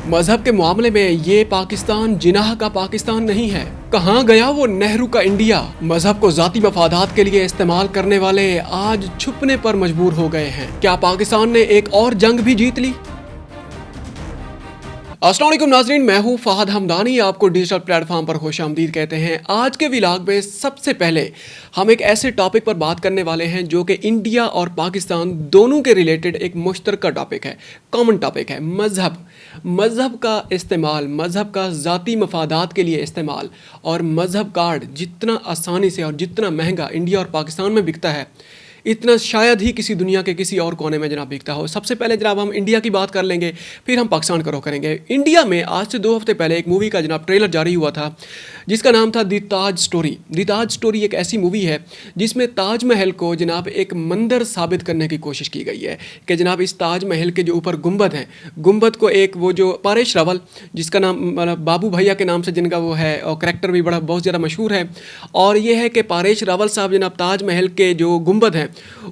मजहब के मामले में ये पाकिस्तान जिनाह का पाकिस्तान नहीं है। कहाँ गया वो नेहरू का इंडिया। मजहब को जाती मफादात के लिए इस्तेमाल करने वाले आज छुपने पर मजबूर हो गए हैं। क्या पाकिस्तान ने एक और जंग भी जीत ली? अस्सलाम वालेकुम नाज़रीन, मैं हूं फ़हद हमदानी। आपको डिजिटल प्लेटफॉर्म पर खुशामदीद कहते हैं। आज के व्लॉग में सबसे पहले हम एक ऐसे टॉपिक पर बात करने वाले हैं जो कि इंडिया और पाकिस्तान दोनों के रिलेटेड एक मुश्तरका टॉपिक है, कॉमन टॉपिक है। मज़हब का इस्तेमाल, मज़हब का ज़ाती मफादात के लिए इस्तेमाल, और मज़हब कार्ड जितना आसानी से और जितना महंगा इंडिया और पाकिस्तान में बिकता है, इतना शायद ही किसी दुनिया के किसी और कोने में जनाब बिकता हो। सबसे पहले जनाब हम इंडिया की बात कर लेंगे, फिर हम पाकिस्तान का रुख करेंगे। इंडिया में आज से 2 हफ्ते पहले एक मूवी का जनाब ट्रेलर जारी हुआ था जिसका नाम था दी ताज स्टोरी। दी ताज स्टोरी एक ऐसी मूवी है जिसमें ताजमहल को जनाब एक मंदिर साबित करने की कोशिश की गई है कि जनाब इस ताजमहल के जो ऊपर गुंबद हैं, गुंबद को एक वो जो पारेश रावल, जिसका नाम मतलब बाबू भैया के नाम से जिनका वो है और करैक्टर भी बहुत ज़्यादा मशहूर है, और ये है कि पारेश रावल साहब जनाब ताजमहल के जो गुंबद हैं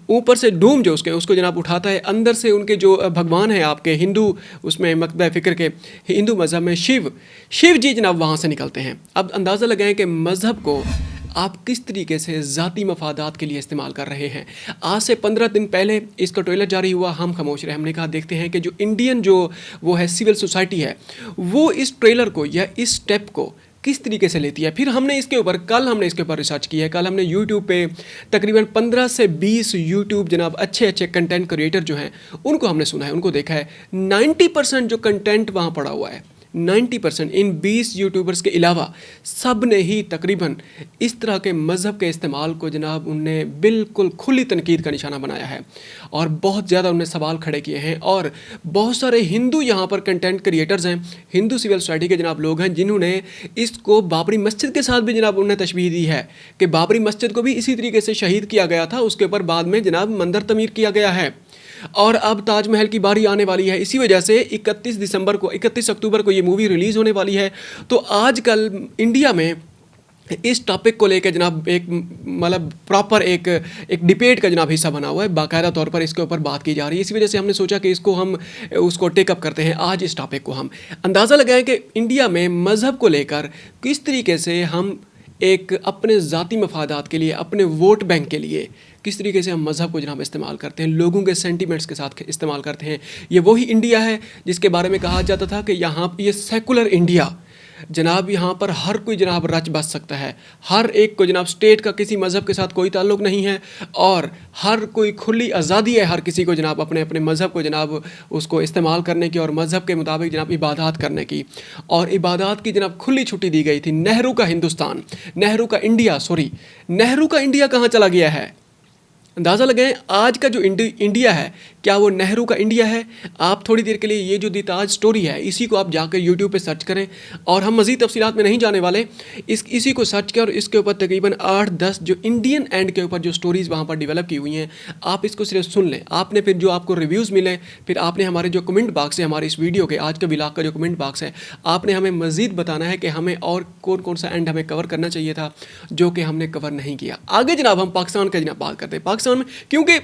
ऊपर से डूम जो उसको जनाब उठाता है। अंदर से उनके जो भगवान हैं आपके हिंदू उसमें मकबह फ़िक्र के हिंदू मज़हब में शिव जी जनाब वहाँ से निकलते हैं। अब अंदाज़ा लगाएं कि मज़हब को आप किस तरीके से ज़ाती मफादात के लिए इस्तेमाल कर रहे हैं। आज से 15 दिन पहले इसका ट्रेलर जारी हुआ, हम खामोश रहे। हमने कहा देखते हैं कि जो इंडियन जो वो है सिविल सोसाइटी है वो इस ट्रेलर को या इस स्टेप को किस तरीके से लेती है। फिर हमने इसके ऊपर रिसर्च की है। कल हमने यूट्यूब पे तकरीबन 15 से 20 यूट्यूब जनाब अच्छे कंटेंट क्रिएटर जो हैं उनको हमने सुना है, उनको देखा है। 90% जो कंटेंट वहाँ पड़ा हुआ है, 90% इन 20 यूट्यूबर्स के अलावा सब ने ही तकरीबन इस तरह के मज़हब के इस्तेमाल को जनाब उनने बिल्कुल खुली तनकीद का निशाना बनाया है और बहुत ज़्यादा उनने सवाल खड़े किए हैं। और बहुत सारे हिंदू यहाँ पर कंटेंट क्रिएटर्स हैं, हिंदू सिविल सोसाइटी के जनाब लोग हैं जिन्होंने इसको बाबरी मस्जिद के साथ भी जनाब उन्हें तशबीह दी है कि बाबरी मस्जिद को भी इसी तरीके से शहीद किया गया था, उसके ऊपर बाद में जनाब मंदिर तमीर किया गया है और अब ताजमहल की बारी आने वाली है। इसी वजह से 31 अक्टूबर को ये मूवी रिलीज़ होने वाली है। तो आजकल इंडिया में इस टॉपिक को लेकर जनाब एक मतलब प्रॉपर एक डिबेट का जनाब हिस्सा बना हुआ है, बाकायदा तौर पर इसके ऊपर बात की जा रही है। इसी वजह से हमने सोचा कि इसको हम उसको टेकअप करते हैं। आज इस टॉपिक को हम अंदाज़ा लगाएं कि इंडिया में मज़हब को लेकर किस तरीके से हम एक अपने ज़ाती मफादात के लिए, अपने वोट बैंक के लिए किस तरीके से हम मज़हब को जनाब इस्तेमाल करते हैं, लोगों के सेंटिमेंट्स के साथ इस्तेमाल करते हैं। ये वही इंडिया है जिसके बारे में कहा जाता था कि यहाँ ये सेकुलर इंडिया जनाब, यहाँ पर हर कोई जनाब रच बस सकता है, हर एक को जनाब स्टेट का किसी मज़हब के साथ कोई ताल्लुक़ नहीं है और हर कोई खुली आज़ादी है हर किसी को जनाब अपने अपने मज़हब को जनाब उसको इस्तेमाल करने की और मज़हब के मुताबिक जनाब इबादत करने की। और इबादत की जनाब खुली छुट्टी दी गई थी। नेहरू का हिंदुस्तान, नेहरू का इंडिया कहाँ चला गया है? अंदाज़ा लगाएं आज का जो इंडिया है, क्या वो नेहरू का इंडिया है? आप थोड़ी देर के लिए ये जो दी ताज स्टोरी है इसी को आप जाकर यूट्यूब पे सर्च करें और हम मज़ीद तफसीलात में नहीं जाने वाले। इसी को सर्च करें और इसके ऊपर तकरीबन 8-10 जो इंडियन एंड के ऊपर जो स्टोरीज़ वहाँ पर डेवलप की हुई हैं, आप इसको सिर्फ सुन लें। आपने फिर जो आपको रिव्यूज़ मिले, फिर आपने हमारे जो कमेंट बॉक्स है, हमारे इस वीडियो के आज के व्लॉग का जो कमेंट बॉक्स है, आपने हमें मज़ीद बताना है कि हमें और कौन कौन सा एंड हमें कवर करना चाहिए था जो कि हमने कवर नहीं किया। आगे जनाब हम पाकिस्तान का जनाब बात करते हैं। पाकिस्तान में क्योंकि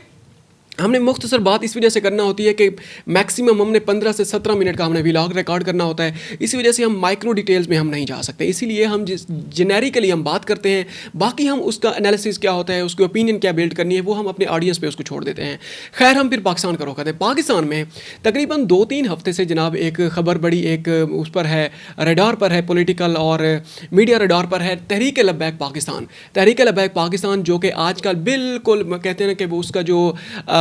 हमने मुख्तसर बात इस वजह से करना होती है कि मैक्सिमम हमने 15 से 17 मिनट का हमने व्लॉग रिकॉर्ड करना होता है, इसी वजह से हम माइक्रो डिटेल्स में हम नहीं जा सकते। इसीलिए हम जिस जेनेरिकली हम बात करते हैं, बाकी हम उसका एनालिसिस क्या होता है, उसकी ओपिनियन क्या बिल्ड करनी है, वो हम अपने ऑडियंस पे उसको छोड़ देते हैं। खैर, हम फिर पाकिस्तान का रुख करते हैं। पाकिस्तान में तकरीबन 2-3 हफ्ते से जनाब एक ख़बर बड़ी एक उस पर है, रडार पर है, पॉलिटिकल और मीडिया रडार पर है, तहरीक लब्बैक पाकिस्तान। तहरीक लब्बैक पाकिस्तान जो कि आजकल बिल्कुल कहते हैं कि वो उसका जो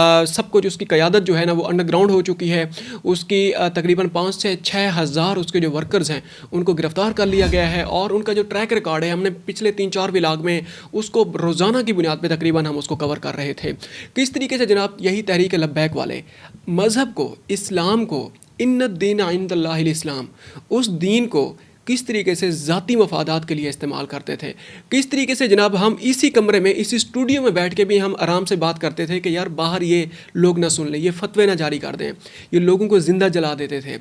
सब कुछ उसकी क़यादत जो है ना वो अंडरग्राउंड हो चुकी है। उसकी तकरीबन 5 से 6 हज़ार उसके जो वर्कर्स हैं उनको गिरफ़्तार कर लिया गया है और उनका जो ट्रैक रिकॉर्ड है हमने पिछले 3-4 व्लॉग में उसको रोज़ाना की बुनियाद पे तकरीबन हम उसको कवर कर रहे थे। किस तरीके से जनाब यही तहरीक लब्बैक वाले मज़हब को, इस्लाम को, इन्नद दीन इंदल्लाहिल इस्लाम, उस दीन को किस तरीके से ज़ाती मफादात के लिए इस्तेमाल करते थे। किस तरीके से जनाब हम इसी कमरे में, इसी स्टूडियो में बैठ के भी हम आराम से बात करते थे कि यार बाहर ये लोग ना सुन लें, ये फतवे ना जारी कर दें। ये लोगों को ज़िंदा जला देते थे।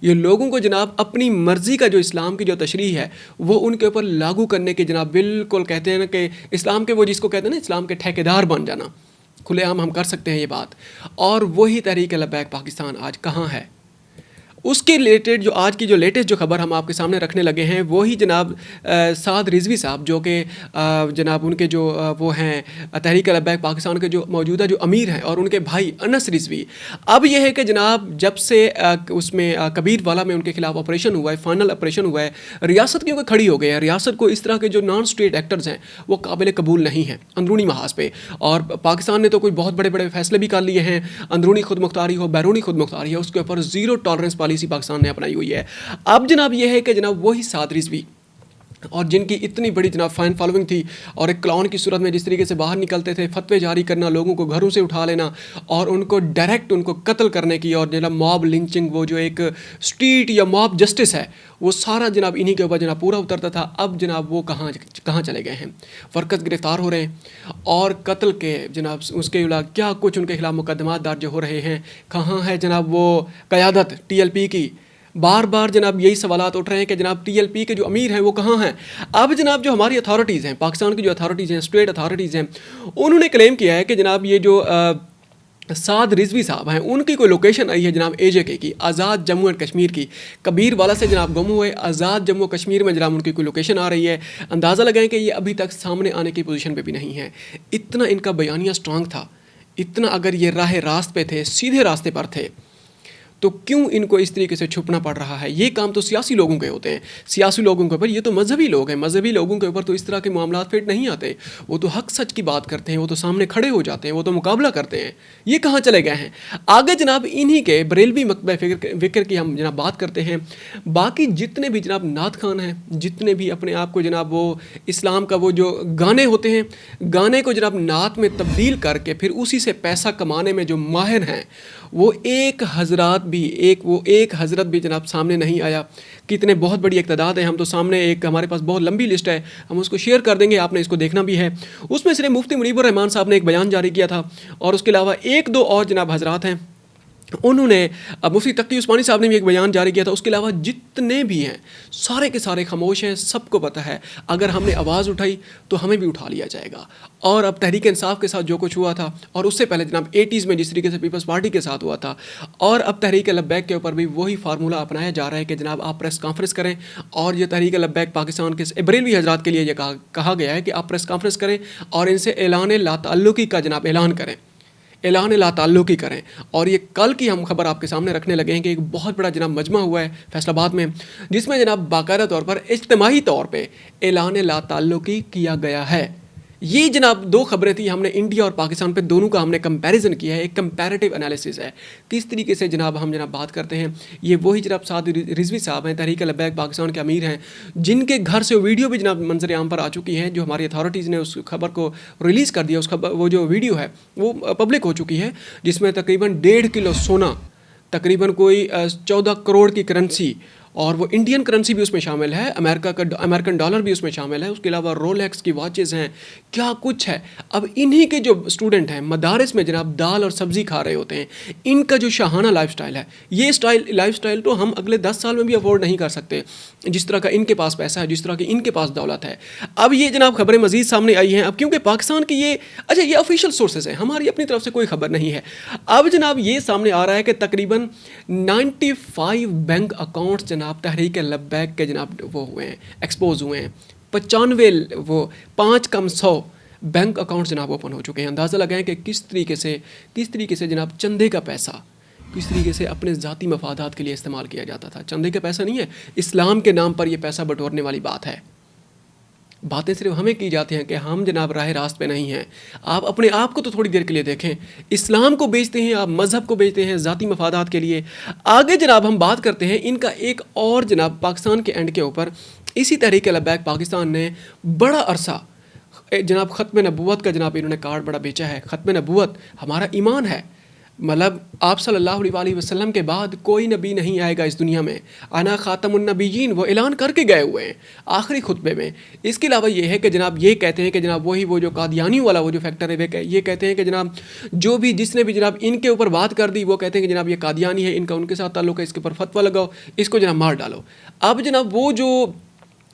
ये लोगों को जनाब अपनी मर्ज़ी का जो इस्लाम की जो तशरीह है वो उनके ऊपर लागू करने की जनाब बिल्कुल कहते हैं ना कि इस्लाम के वो जिसको कहते हैं ना इस्लाम के ठेकेदार बन जाना, खुलेआम हम कर सकते हैं ये बात। और वही तहरीक लब्बैक पाकिस्तान आज कहाँ है? उसके रिलेटेड जो आज की जो लेटेस्ट जो खबर हम आपके सामने रखने लगे हैं वो ही जनाब साद रिजवी साहब, जो कि जनाब उनके जो वो हैं तहरीक लब्बैक पाकिस्तान के जो मौजूदा जो अमीर हैं, और उनके भाई अनस रिजवी। अब यह है कि जनाब जब से उसमें कबीर वाला में उनके खिलाफ ऑपरेशन हुआ है, फाइनल ऑपरेशन हुआ है, रियासत क्योंकि खड़ी हो गई है। रियासत को इस तरह के जो नॉन स्टेट एक्टर्स हैं वो काबिल कबूल नहीं हैं अंदरूनी महाज पे, और पाकिस्तान ने तो कुछ बहुत बड़े बड़े फैसले भी कर लिए हैं, अंदरूनी खुद मुख्तारी हो, बैरूनी खुद मुख्तारी हो, उसके ऊपर ज़ीरो टॉलरेंस पॉलिसी पाकिस्तान ने अपनाई हुई है। अब जनाब यह है कि जनाब वही साद रिजवी, और जिनकी इतनी बड़ी जनाब फैन फॉलोइंग थी, और एक क्लाउन की सूरत में जिस तरीके से बाहर निकलते थे, फतवे जारी करना, लोगों को घरों से उठा लेना और उनको डायरेक्ट उनको कत्ल करने की, और जनाब मॉब लिंचिंग, वो जो एक स्ट्रीट या मॉब जस्टिस है, वो सारा जनाब इन्हीं के ऊपर जनाब पूरा उतरता था। अब जनाब वो कहाँ चले गए हैं? फरकत गिरफ्तार हो रहे हैं और कत्ल के जनाब उसके अलावा क्या कुछ उनके खिलाफ मुकदमात दर्ज हो रहे हैं। कहाँ है जनाब वो क़यादत TLP की? बार बार जनाब यही सवालात उठ रहे हैं कि जनाब TLP के जो अमीर हैं वो कहाँ हैं? अब जनाब जो हमारी अथॉरिटीज़ हैं, पाकिस्तान की जो अथॉरिटीज़ हैं, स्टेट अथॉरिटीज़ हैं, उन्होंने क्लेम किया है कि जनाब ये जो साद रिजवी साहब हैं उनकी कोई लोकेशन आई है जनाब AJK की, आज़ाद जम्मू एंड कश्मीर की। कबीर वाला से जनाब गुम हुए, आज़ाद जम्मू कश्मीर में जनाब उनकी कोई लोकेशन आ रही है। अंदाज़ा लगाएं कि ये अभी तक सामने आने की पोजीशन पे भी नहीं है। इतना इनका बयानिया स्ट्रांग था, इतना अगर ये राह रास्त पे थे, सीधे रास्ते पर थे, तो क्यों इनको इस तरीके से छुपना पड़ रहा है? ये काम तो सियासी लोगों के होते हैं, सियासी लोगों के ऊपर। ये तो मजहबी लोग हैं, मजहबी लोगों के ऊपर तो इस तरह के मामला फिट नहीं आते। वो तो हक सच की बात करते हैं, वो तो सामने खड़े हो जाते हैं, वो तो मुकाबला करते हैं। ये कहाँ चले गए हैं? आगे जनाब इन्हीं के बरेलवी मकबे फ़िक्र की हम जनाब बात करते हैं। बाकी जितने भी जनाब नात खान हैं, जितने भी अपने आप को जनाब वो इस्लाम का वो जो गाने होते हैं, गाने को जनाब नात में तब्दील करके फिर उसी से पैसा कमाने में जो माहिर हैं, वो एक हज़रत भी जनाब सामने नहीं आया। कितने बहुत बड़ी एक तादाद है। हम तो सामने एक हमारे पास बहुत लंबी लिस्ट है, हम उसको शेयर कर देंगे, आपने इसको देखना भी है। उसमें सिर्फ मुफ्ती मुनीबुर रहमान साहब ने एक बयान जारी किया था, और उसके अलावा एक दो और जनाब हजरात हैं, उन्होंने मुफ्ती तकी उस्मानी साहब ने भी एक बयान जारी किया था। उसके अलावा जितने भी हैं सारे के सारे खामोश हैं। सबको पता है अगर हमने आवाज़ उठाई तो हमें भी उठा लिया जाएगा। और अब तहरीक इंसाफ के साथ जो कुछ हुआ था, और उससे पहले जनाब 80s में जिस तरीके से पीपल्स पार्टी के साथ हुआ था, और अब तहरीक लब्बैक के ऊपर भी वही फार्मूला अपनाया जा रहा है कि जनाब आप प्रेस कॉन्फ्रेंस करें। और ये तहरीक लब्बैक पाकिस्तान के बरेलवी हजरात के लिए ये कहा गया है कि आप प्रेस कॉन्फ्रेंस करें और इनसे ऐलान लाताल्लुकी का जनाब ऐलान करें, ऐलान लाताल्लुकी करें। और ये कल की हम खबर आपके सामने रखने लगे हैं कि एक बहुत बड़ा जनाब मजमा हुआ है फैसलाबाद में, जिसमें जनाब बाकायदा तौर पर इज्तिमाही तौर पे ऐलान लाताल्लुकी किया गया है। ये जनाब दो खबरें थी, हमने इंडिया और पाकिस्तान पे दोनों का हमने कंपैरिजन किया है, एक कंपैरेटिव एनालिसिस है किस तरीके से जनाब हम जनाब बात करते हैं। ये वही जनाब साद रिजवी साहब हैं, तहरीक लब्बैक पाकिस्तान के अमीर हैं, जिनके घर से वीडियो भी जनाब मंजर आम पर आ चुकी है। जो हमारी अथॉरिटीज़ ने उस खबर को रिलीज़ कर दिया, उस खबर वो जो वीडियो है वो पब्लिक हो चुकी है, जिसमें तकरीबन 1.5 किलो सोना, तकरीबन कोई 14 करोड़ की करेंसी, और वो इंडियन करेंसी भी उसमें शामिल है, अमेरिकन डॉलर भी उसमें शामिल है। उसके अलावा रोलेक्स की वॉचेज़ हैं, क्या कुछ है। अब इन्हीं के जो स्टूडेंट हैं मदारिस में जनाब दाल और सब्ज़ी खा रहे होते हैं, इनका जो शाहाना लाइफस्टाइल है, ये लाइफस्टाइल तो हम अगले 10 साल में भी अफोर्ड नहीं कर सकते, जिस तरह का इनके पास पैसा है, जिस तरह की इनके पास दौलत है। अब ये जनाब खबरें मज़ीद सामने आई हैं। अब क्योंकि पाकिस्तान की ये ये ऑफिशियल सोर्सेज हैं, हमारी अपनी तरफ से कोई खबर नहीं है। अब जनाब ये सामने आ रहा है कि तकरीबन 95 बैंक अकाउंट्स जनाब तहरीक लब्बैक के जनाब वो हुए हैं, एक्सपोज हुए हैं। 95 वो 5 कम 100 बैंक अकाउंट जनाब ओपन हो चुके हैं। अंदाज़ा लगाएं कि किस तरीके से जनाब चंदे का पैसा किस तरीके से अपने ज़ाती मफादात के लिए इस्तेमाल किया जाता था। चंदे का पैसा नहीं है, इस्लाम के नाम पर यह पैसा बटोरने वाली बात है। बातें सिर्फ हमें की जाती हैं कि हम जनाब राह रास्त पे नहीं हैं। आप अपने आप को तो थोड़ी देर के लिए देखें, इस्लाम को बेचते हैं आप, मज़हब को बेचते हैं ज़ाती मफादात के लिए। आगे जनाब हम बात करते हैं इनका एक और जनाब पाकिस्तान के एंड के ऊपर। इसी तहरीक लब्बैक पाकिस्तान ने बड़ा अरसा जनाब ख़त्म नबूवत का जनाब इन्होंने कार्ड बड़ा बेचा है। ख़त्म नबूवत हमारा ईमान है, मतलब आप सल्लल्लाहु अलैहि वसल्लम के बाद कोई नबी नहीं आएगा इस दुनिया में, आना ख़ातमुन नबीयीन, वो ऐलान करके गए हुए हैं आखिरी खुतबे में। इसके अलावा ये है कि जनाब ये कहते हैं कि जनाब वही वो जो कादियानी वाला वो जो फैक्टर है, वे ये कहते हैं कि जनाब जो भी जिसने भी जनाब इनके ऊपर बात कर दी, वो कहते हैं कि जनाब ये कादियानी है, इनका उनके साथ ताल्लुक़ है, इसके ऊपर फतवा लगाओ, इसको जनाब मार डालो। अब जनाब वो जो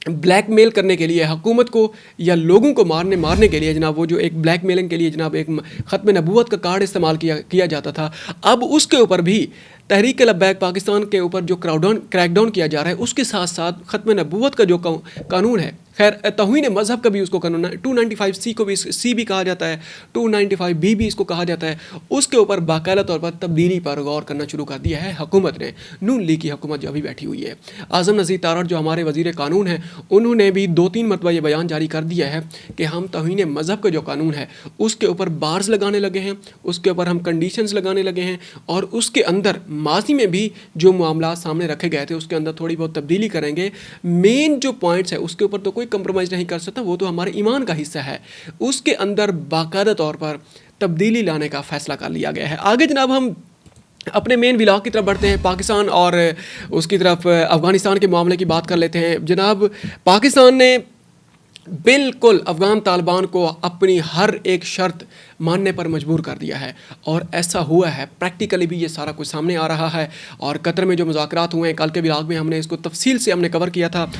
ब्लैकमेल करने के लिए हुकूमत को या लोगों को मारने के लिए जनाब, वो जो एक ब्लैकमेलिंग के लिए जनाब एक ख़त्म नबूवत का कार्ड इस्तेमाल किया जाता था, अब उसके ऊपर भी तहरीक लब्बैक पाकिस्तान के ऊपर जो क्रैकडाउन किया जा रहा है, उसके साथ साथ ख़त्म नबूवत का जो कानून है, खैर तौहीन मज़हब का भी उसको कानून है, 295C को भी सी भी कहा जाता है, 295B भी इसको कहा जाता है, उसके ऊपर बाकायदा तौर पर तब्दीली पर गौर करना शुरू कर दिया है हुकूमत ने। नून लीग की हुकूमत जो अभी बैठी हुई है, आज़म नज़ीर तारड़ जो हमारे वज़ीर कानून हैं, उन्होंने भी 2-3 मरतबा ये बयान जारी कर दिया है कि हम तौहीन मज़हब का जो कानून है उसके ऊपर बार्स लगाने लगे हैं, उसके ऊपर हम कंडीशंस लगाने लगे हैं, और उसके अंदर माजी में भी जो मामला सामने रखे गए थे उसके अंदर थोड़ी बहुत तब्दीली करेंगे। मेन जो पॉइंट्स है उसके ऊपर तो कोई कंप्रोमाइज़ नहीं कर सकता, वो तो हमारे ईमान का हिस्सा है, उसके अंदर बाकायदा तौर पर तब्दीली लाने का फ़ैसला कर लिया गया है। आगे जनाब हम अपने मेन व्लॉग की तरफ बढ़ते हैं, पाकिस्तान और उसकी तरफ अफ़गानिस्तान के मामले की बात कर लेते हैं। जनाब पाकिस्तान ने बिल्कुल अफ़गान तालिबान को अपनी हर एक शर्त मानने पर मजबूर कर दिया है, और ऐसा हुआ है, प्रैक्टिकली भी ये सारा कुछ सामने आ रहा है। और कतर में जो मुज़ाकरात हुए हैं, कल के व्लॉग में हमने इसको तफसील से हमने कवर किया था।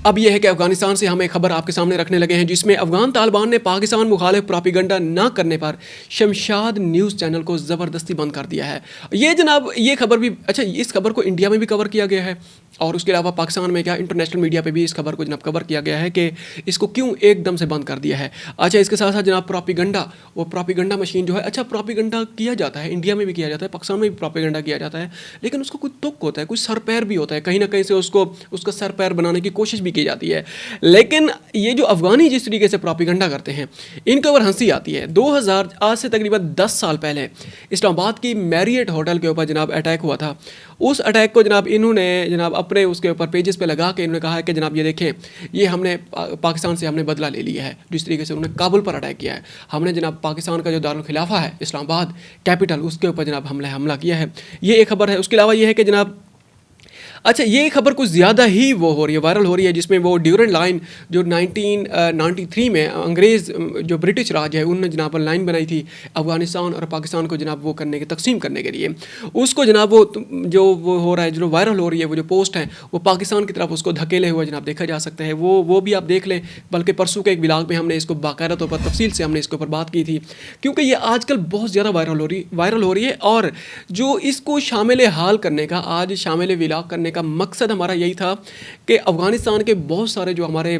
अब यह है कि अफ़गानिस्तान से हम एक खबर आपके सामने रखने लगे हैं जिसमें अफ़गान तालिबान ने पाकिस्तान मुखालिफ प्रोपेगेंडा ना करने पर शमशाद न्यूज़ चैनल को ज़बरदस्ती बंद कर दिया है। ये जनाब ये खबर भी, अच्छा, इस खबर को इंडिया में भी कवर किया गया है, और उसके अलावा पाकिस्तान में क्या इंटरनेशनल मीडिया पे भी इस खबर को जनाब कवर किया गया है कि इसको क्यों एकदम से बंद कर दिया है। अच्छा, इसके साथ साथ जनाब प्रोपेगेंडा, वो प्रोपेगेंडा मशीन जो है, अच्छा प्रोपेगेंडा किया जाता है, इंडिया में भी किया जाता है, पाकिस्तान में भी प्रोपेगेंडा किया जाता है, लेकिन उसको कोई तुक होता है, कोई सर पैर भी होता है, कहीं ना कहीं से उसका सर पैर बनाने की कोशिश भी की जाती है। लेकिन ये जो अफ़गानी जिस तरीके से प्रोपेगेंडा करते हैं, इनके ऊपर हंसी आती है। 2000 आज से तकरीबन 10 साल पहले इस्लामाबाद की मैरियट होटल के ऊपर जनाब अटैक हुआ था। उस अटैक को जनाब इन्होंने जनाब अपने उसके ऊपर पेजेस पे लगा के इन्होंने कहा है कि जनाब ये देखें, ये हमने पाकिस्तान से हमने बदला ले लिया है, जिस तरीके से उन्होंने काबुल पर अटैक किया है, हमने जनाब पाकिस्तान का जो दारुल खिलाफा है इस्लामाबाद कैपिटल, उसके ऊपर जनाब हमला किया है। ये एक खबर है। उसके अलावा ये है कि जनाब, अच्छा, ये खबर कुछ ज़्यादा ही वो हो रही है, वायरल हो रही है, जिसमें वो ड्यूरेंट लाइन जो 1993 में अंग्रेज़ जो ब्रिटिश राज है उनने जनाब लाइन बनाई थी अफ़गानिस्तान और पाकिस्तान को जनाब वो करने के तकसीम करने के लिए, उसको जनाब वो हो रहा है, जो वायरल हो रही है, वो जो पोस्ट है वो पाकिस्तान की तरफ उसको धकेले हुए जनाब देखा जा सकता है। वो भी आप देख लें, बल्कि परसों के एक व्लॉग में हमने इसको बाकायदा तौर पर तफसील से हमने इसके ऊपर बात की थी, क्योंकि ये आजकल बहुत ज़्यादा वायरल हो रही है। और जो इसको शामिल हाल करने का, आज शामिल व्लॉग करने का मकसद हमारा यही था कि अफ़गानिस्तान के बहुत सारे जो हमारे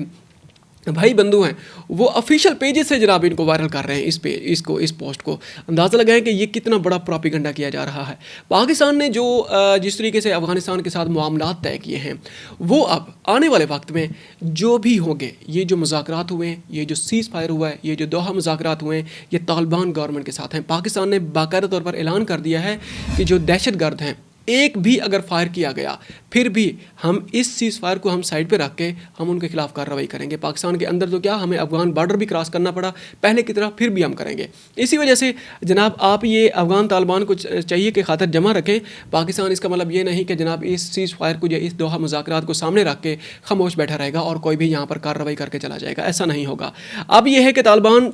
भाई बंधु हैं वो ऑफिशियल पेजेस से जनाब इनको वायरल कर रहे हैं, इस पोस्ट को। अंदाज़ा लगाएं कि ये कितना बड़ा प्रोपेगेंडा किया जा रहा है। पाकिस्तान ने जो जिस तरीके से अफ़गानिस्तान के साथ मामलात तय किए हैं, वो अब आने वाले वक्त में जो भी होंगे, ये जो मुज़ाकरात हुए हैं, ये जो सीज़ फायर हुआ है, ये जो दोहा मुज़ाकरात हुए हैं, ये तालिबान गवर्नमेंट के साथ हैं। पाकिस्तान ने बाकायदा तौर पर ऐलान कर दिया है कि जो दहशतगर्द हैं, एक भी अगर फायर किया गया, फिर भी हम इस सीज़ फायर को हम साइड पे रख के हम उनके खिलाफ कार्रवाई करेंगे। पाकिस्तान के अंदर तो क्या, हमें अफ़गान बॉर्डर भी क्रॉस करना पड़ा पहले की तरह, फिर भी हम करेंगे। इसी वजह से जनाब आप ये अफ़गान तालिबान को चाहिए कि खातिर जमा रखें पाकिस्तान। इसका मतलब ये नहीं कि जनाब इस सीज़ फायर को या इस दोहा मुज़ाकरात को सामने रख के खामोश बैठा रहेगा और कोई भी यहाँ पर कार्रवाई करके चला जाएगा, ऐसा नहीं होगा। अब ये है कि तालिबान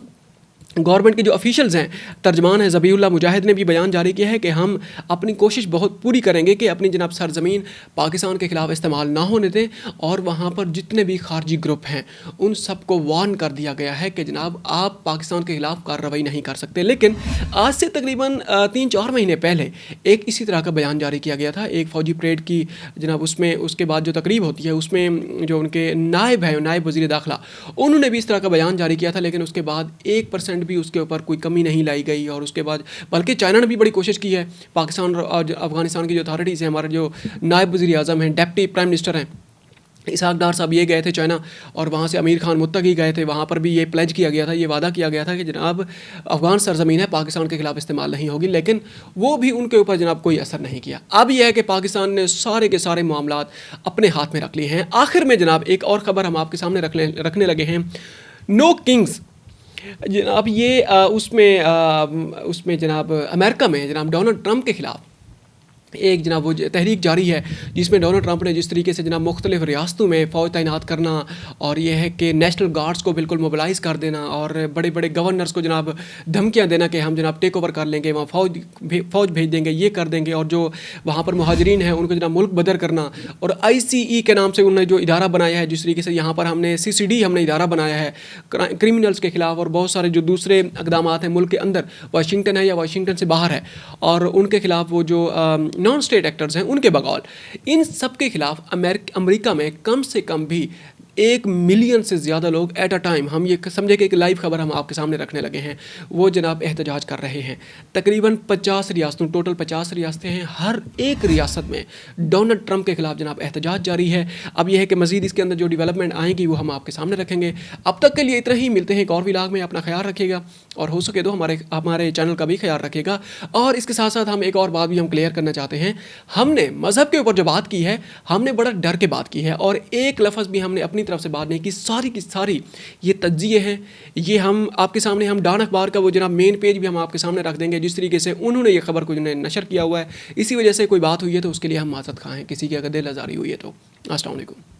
गवर्नमेंट के जो ऑफिशियल्स हैं, तर्जमान है ज़बीहुल्लाह मुजाहिद ने भी बयान जारी किया है कि हम अपनी कोशिश बहुत पूरी करेंगे कि अपनी जनाब सरजमीन पाकिस्तान के ख़िलाफ़ इस्तेमाल ना होने दें, और वहाँ पर जितने भी खारजी ग्रुप हैं उन सबको वार्न कर दिया गया है कि जनाब आप पाकिस्तान के ख़िलाफ़ कार्रवाई नहीं कर सकते। लेकिन आज से तकरीबन 3-4 महीने पहले एक इसी तरह का बयान जारी किया गया था, एक फ़ौजी परेड की जनाब, उसमें उसके बाद जो तकरीब होती है उसमें जो उनके नायब है, नायब वज़ीर दाखिला, उन्होंने भी इस तरह का बयान जारी किया था। लेकिन उसके बाद 1% भी उसके ऊपर कोई कमी नहीं लाई गई, और उसके बाद बल्कि चाइना ने भी बड़ी कोशिश की है। पाकिस्तान और अफ़गानिस्तान की जो अथॉरिटीज़ हैं, हमारे जो नायब वज़ीर आज़म हैं, डिप्टी प्राइम मिनिस्टर हैं इसहाक डार साहब, ये गए थे चाइना, और वहाँ से अमीर खान मुत्तकी गए थे। वहाँ पर भी ये प्लेज किया गया था, ये वादा किया गया था कि जनाब अफ़गान सरजमीन है, पाकिस्तान के ख़िलाफ़ इस्तेमाल नहीं होगी। लेकिन वो भी उनके ऊपर जनाब कोई असर नहीं किया। अब यह है कि पाकिस्तान ने सारे के सारे मामलात अपने हाथ में रख लिए हैं। आखिर में जनाब एक और ख़बर हम आपके सामने रखने लगे हैं, नो किंग्स जनाब, ये उसमें जनाब अमेरिका में जनाब डोनाल्ड ट्रंप के ख़िलाफ़ एक जनाब वो तहरीक जारी है जिसमें डोनाल्ड ट्रंप ने जिस तरीके से जनाब मुख्तलिफ रियासतों में फ़ौज तैनात करना और ये है कि नेशनल गार्ड्स को बिल्कुल मोबिलाइज़ कर देना और बड़े बड़े गवर्नर्स को जनाब धमकियां देना कि हम जनाब टेक ओवर कर लेंगे, वहाँ फ़ौज भेज देंगे, ये कर देंगे, और जो वहाँ पर मुहाजिरीन हैं उनको जनाब मुल्क बदर करना। और ICE के नाम से उन्होंने जो इदारा बनाया है, जिस तरीके से यहाँ पर हमने CCD हमने इदारा बनाया है क्रिमिनल्स के ख़िलाफ़, और बहुत सारे जो दूसरे इकदाम हैं मुल्क के अंदर, वाशिंगटन है या वाशिंगटन से बाहर है, और उनके ख़िलाफ़ वो जो नॉन स्टेट एक्टर्स हैं उनके बगौल, इन सब के खिलाफ अमेरिका में कम से कम भी 1 मिलियन से ज़्यादा लोग एट अ टाइम, हम ये समझे कि एक लाइव खबर हम आपके सामने रखने लगे हैं, वो जनाब एहतजाज कर रहे हैं। तकरीबन 50 रियासतों, टोटल 50 रियासतें हैं, हर एक रियासत में डोनाल्ड ट्रंप के खिलाफ जनाब एहतजाज जारी है। अब यह है कि मज़ीद इसके अंदर जो डेवलपमेंट आएंगी वो हम आपके सामने रखेंगे। अब तक के लिए इतना ही, मिलते हैं एक और व्लॉग में। अपना ख्याल रखिएगा और हो सके तो हमारे चैनल का भी ख्याल रखिएगा। और इसके साथ साथ हम एक और बात भी हम क्लियर करना चाहते हैं, हमने मज़हब के ऊपर जो बात की है, हमने बड़ा डर के बात की है और एक लफ्ज़ भी हमने अपनी तरफ से बात नहीं की। सारी की सारी ये तज्जिए हैं, ये हम आपके सामने, हम डॉन अखबार का वो जनाब मेन पेज भी हम आपके सामने रख देंगे, जिस तरीके से उन्होंने ये खबर को नशर किया हुआ है। इसी वजह से कोई बात हुई है तो उसके लिए हम माज़रत खां हैं, किसी की अगर दिल आज़ारी हुई है तो। अस्सलाम वालेकुम।